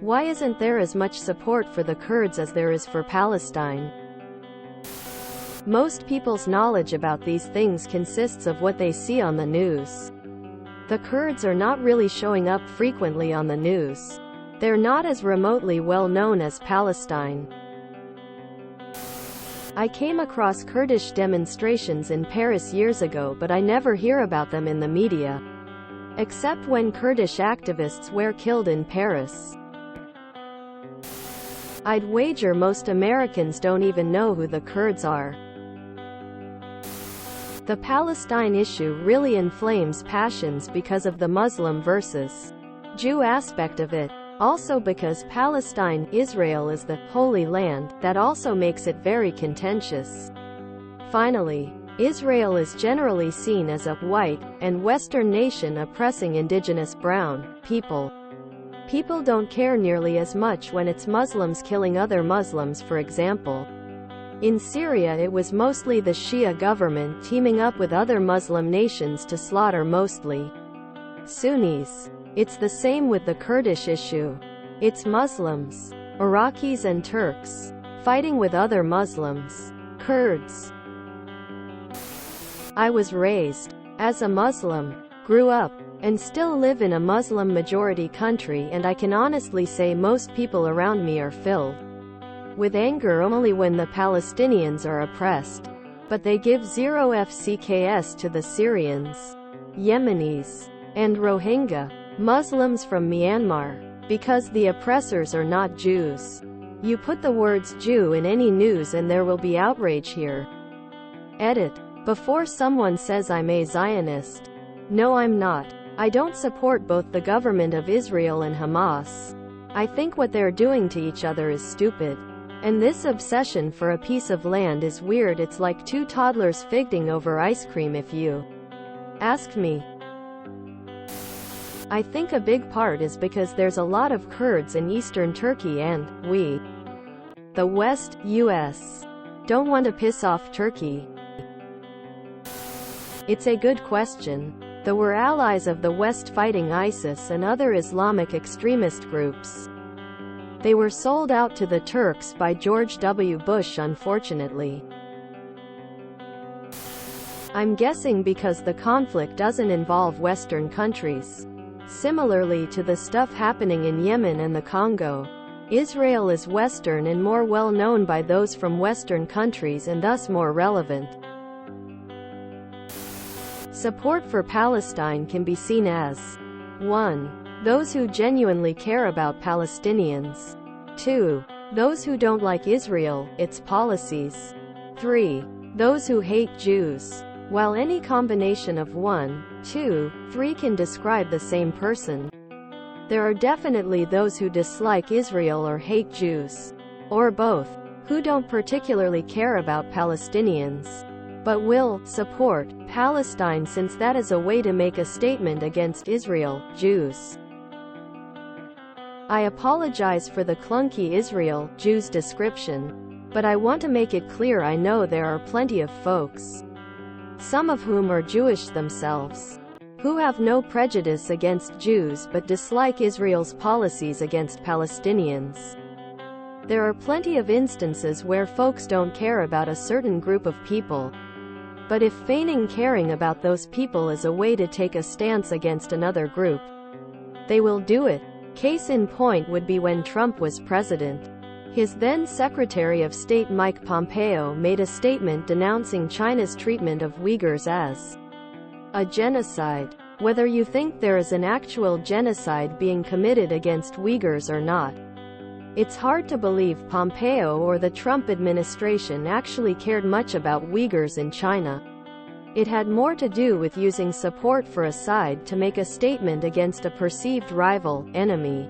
Why isn't there as much support for the Kurds as there is for Palestine? Most people's knowledge about these things consists of what they see on the news. The Kurds are not really showing up frequently on the news. They're not as remotely well known as Palestine. I came across Kurdish demonstrations in Paris years ago, but I never hear about them in the media. Except when Kurdish activists were killed in Paris. I'd wager most Americans don't even know who the Kurds are. The Palestine issue really inflames passions because of the Muslim versus Jew aspect of it. Also because Palestine, Israel is the Holy Land, that also makes it very contentious. Finally, Israel is generally seen as a white and Western nation oppressing indigenous brown people. People don't care nearly as much when it's Muslims killing other Muslims, for example. In Syria it was mostly the Shia government teaming up with other Muslim nations to slaughter mostly Sunnis. It's the same with the Kurdish issue. It's Muslims, Iraqis and Turks, fighting with other Muslims, Kurds. I was raised as a Muslim, grew up, and still live in a Muslim-majority country, and I can honestly say most people around me are filled with anger only when the Palestinians are oppressed. But they give zero FCKS to the Syrians, Yemenis, and Rohingya Muslims from Myanmar, because the oppressors are not Jews. You put the words Jew in any news and there will be outrage here. Edit. Before someone says I'm a Zionist. No, I'm not. I don't support both the government of Israel and Hamas. I think what they're doing to each other is stupid. And this obsession for a piece of land is weird. It's like two toddlers fighting over ice cream if you ask me. I think a big part is because there's a lot of Kurds in eastern Turkey and we, the West, US, don't want to piss off Turkey. It's a good question. Though we're allies of the West fighting ISIS and other Islamic extremist groups. They were sold out to the Turks by George W. Bush, unfortunately. I'm guessing because the conflict doesn't involve Western countries. Similarly to the stuff happening in Yemen and the Congo, Israel is Western and more well known by those from Western countries and thus more relevant. Support for Palestine can be seen as 1. Those who genuinely care about Palestinians. 2. Those who don't like Israel, its policies. 3. Those who hate Jews. While any combination of 1, 2, 3 can describe the same person, there are definitely those who dislike Israel or hate Jews, or both, who don't particularly care about Palestinians, but will support Palestine since that is a way to make a statement against Israel, Jews. I apologize for the clunky Israel, Jews description, but I want to make it clear I know there are plenty of folks, some of whom are Jewish themselves, who have no prejudice against Jews but dislike Israel's policies against Palestinians. There are plenty of instances where folks don't care about a certain group of people, but if feigning caring about those people is a way to take a stance against another group, they will do it. Case in point would be when Trump was president. His then Secretary of State Mike Pompeo made a statement denouncing China's treatment of Uyghurs as a genocide. Whether you think there is an actual genocide being committed against Uyghurs or not, it's hard to believe Pompeo or the Trump administration actually cared much about Uyghurs in China. It had more to do with using support for a side to make a statement against a perceived rival, enemy.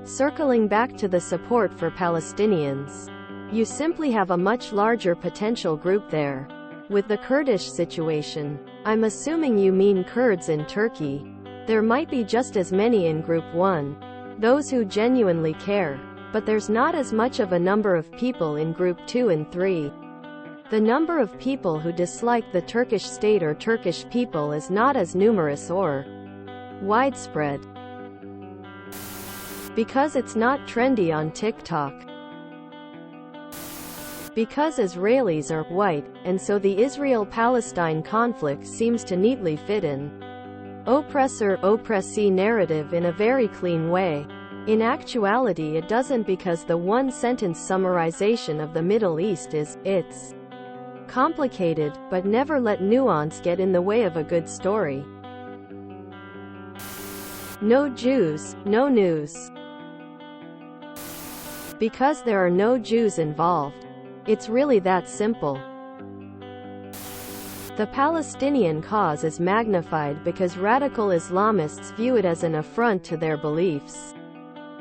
Circling back to the support for Palestinians, you simply have a much larger potential group there. With the Kurdish situation, I'm assuming you mean Kurds in Turkey. There might be just as many in Group 1, those who genuinely care, but there's not as much of a number of people in Group 2 and 3. The number of people who dislike the Turkish state or Turkish people is not as numerous or widespread. Because it's not trendy on TikTok. Because Israelis are white, and so the Israel-Palestine conflict seems to neatly fit in oppressor-oppressee narrative in a very clean way. In actuality it doesn't, because the one-sentence summarization of the Middle East is, it's complicated, but never let nuance get in the way of a good story. No Jews, no news. Because there are no Jews involved. It's really that simple. The Palestinian cause is magnified because radical Islamists view it as an affront to their beliefs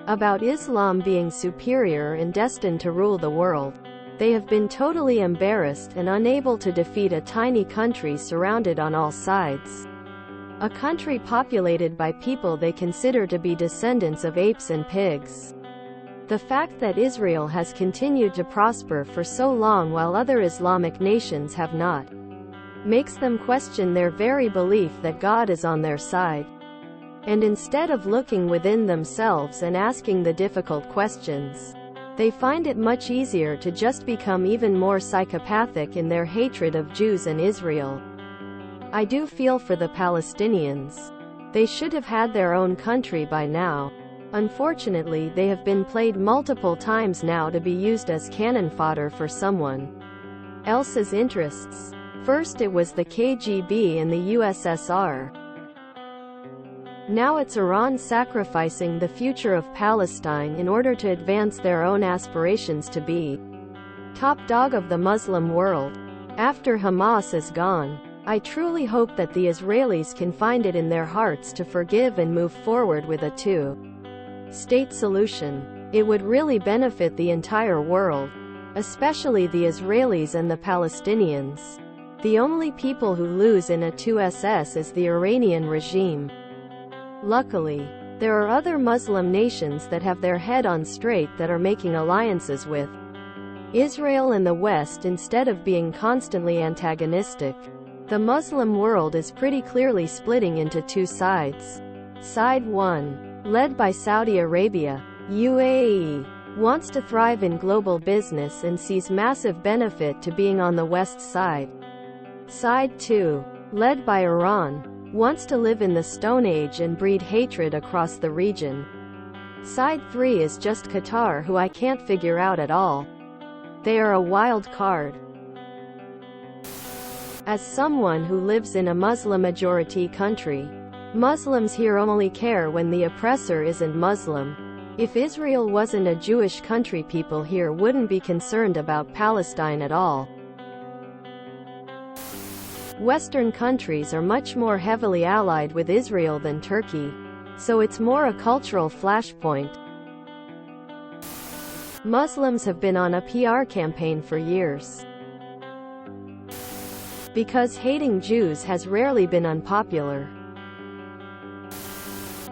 about Islam being superior and destined to rule the world. They have been totally embarrassed and unable to defeat a tiny country surrounded on all sides. A country populated by people they consider to be descendants of apes and pigs. The fact that Israel has continued to prosper for so long while other Islamic nations have not, makes them question their very belief that God is on their side. And instead of looking within themselves and asking the difficult questions, they find it much easier to just become even more psychopathic in their hatred of Jews and Israel. I do feel for the Palestinians. They should have had their own country by now. Unfortunately, they have been played multiple times now to be used as cannon fodder for someone else's interests. First it was the KGB and the USSR. Now it's Iran sacrificing the future of Palestine in order to advance their own aspirations to be top dog of the Muslim world. After Hamas is gone, I truly hope that the Israelis can find it in their hearts to forgive and move forward with a two-state solution. It would really benefit the entire world, especially the Israelis and the Palestinians. The only people who lose in a 2SS is the Iranian regime. Luckily, there are other Muslim nations that have their head on straight that are making alliances with Israel and the West instead of being constantly antagonistic. The Muslim world is pretty clearly splitting into two sides. Side 1, led by Saudi Arabia, UAE, wants to thrive in global business and sees massive benefit to being on the West side. Side 2, led by Iran, wants to live in the Stone Age and breed hatred across the region. Side 3 is just Qatar, who I can't figure out at all. They are a wild card. As someone who lives in a Muslim-majority country, Muslims here only care when the oppressor isn't Muslim. If Israel wasn't a Jewish country, people here wouldn't be concerned about Palestine at all. Western countries are much more heavily allied with Israel than Turkey, so it's more a cultural flashpoint. Muslims have been on a PR campaign for years, because hating Jews has rarely been unpopular.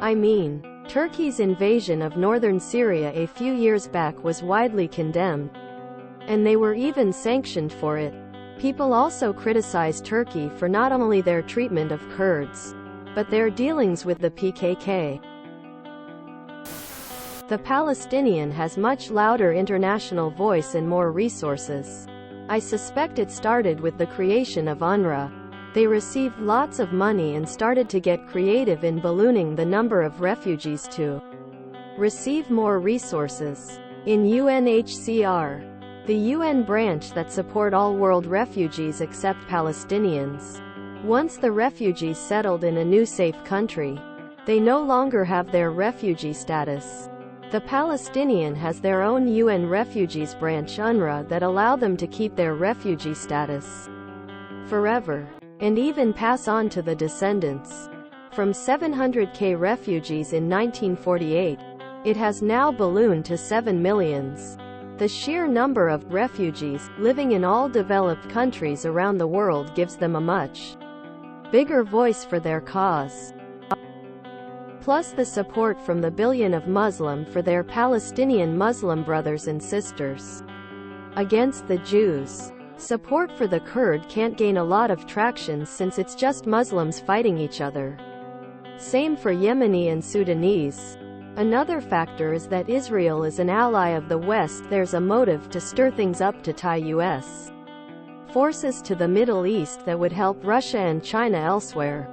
I mean, Turkey's invasion of northern Syria a few years back was widely condemned, and they were even sanctioned for it. People also criticize Turkey for not only their treatment of Kurds, but their dealings with the PKK. The Palestinian has much louder international voice and more resources. I suspect it started with the creation of UNRWA. They received lots of money and started to get creative in ballooning the number of refugees to receive more resources. In UNHCR, the UN branch that support all world refugees except Palestinians, once the refugees settled in a new safe country, they no longer have their refugee status. The Palestinian has their own UN refugees branch UNRWA that allow them to keep their refugee status forever, and even pass on to the descendants. From 700,000 refugees in 1948, it has now ballooned to 7 million. The sheer number of refugees living in all developed countries around the world gives them a much bigger voice for their cause. Plus the support from the billion of Muslim for their Palestinian Muslim brothers and sisters against the Jews. Support for the Kurd can't gain a lot of traction since it's just Muslims fighting each other. Same for Yemeni and Sudanese. Another factor is that Israel is an ally of the West. There's a motive to stir things up to tie U.S. forces to the Middle East that would help Russia and China elsewhere.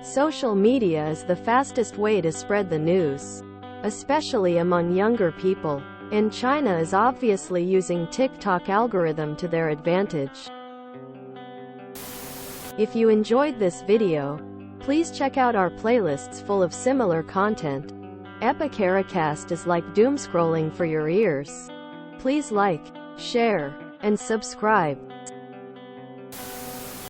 Social media is the fastest way to spread the news, especially among younger people, and China is obviously using TikTok algorithm to their advantage. If you enjoyed this video, please check out our playlists full of similar content. Epicaricast is like doomscrolling for your ears. Please like, share, and subscribe.